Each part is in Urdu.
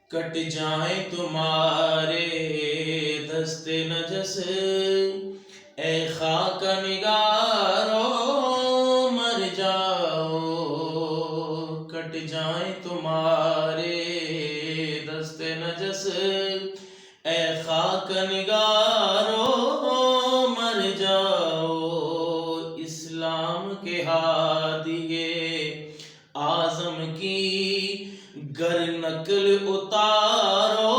کٹ جائیں تمہارے دست نجس، اے خاک نگارو مر جاؤ۔ کٹ جائیں تمہارے دست نجس، اے خاک نگارو مر جاؤ۔ اسلام کے ہادی اعظم کی گر نقل اتارو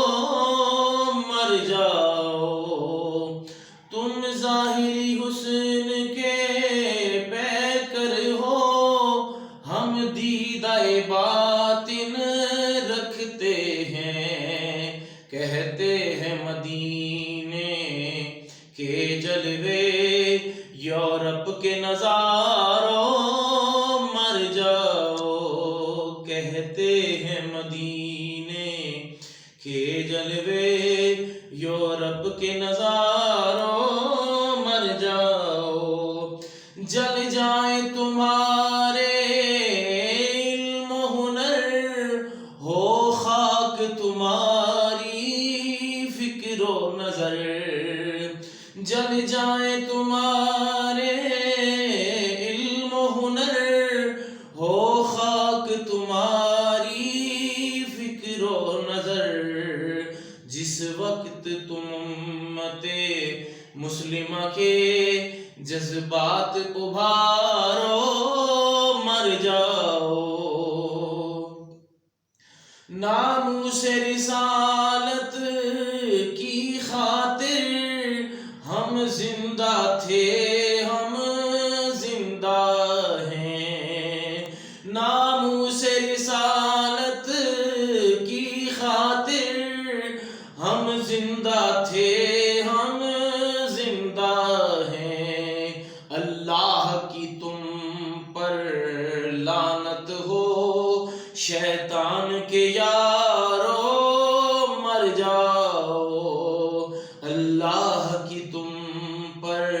مر جاؤ۔ تم ظاہری حسن کے پیکر ہو، ہم دیدہ باطن رکھتے ہیں۔ کہتے ہیں مدینے کے جلوے یورپ کے نظاروں مر جاؤ۔ کہتے ہیں مدینے کے جلوے یورپ کے نظاروں مر جاؤ۔ جل جائیں تمہارے علم و ہنر، ہو خاک تمہاری فکر و نظر۔ جل جائیں تمہارے علم و ہنر، ہو خاک تمہاری فکر و نظر۔ جس وقت تم امت مسلمہ کے جذبات ابھارو مر جاؤ۔ ناموس رسالت کی خاطر ہم زندہ تھے، ہم زندہ ہیں۔ ناموس رسالت کی خاطر ہم زندہ تھے، ہم زندہ ہیں۔ اللہ کی تم پر لعنت ہو، شیطان کے یارو مر جاؤ۔ اللہ کی تم پر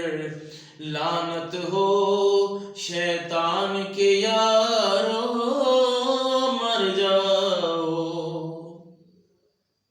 لعنت ہو، شیطان کے یارو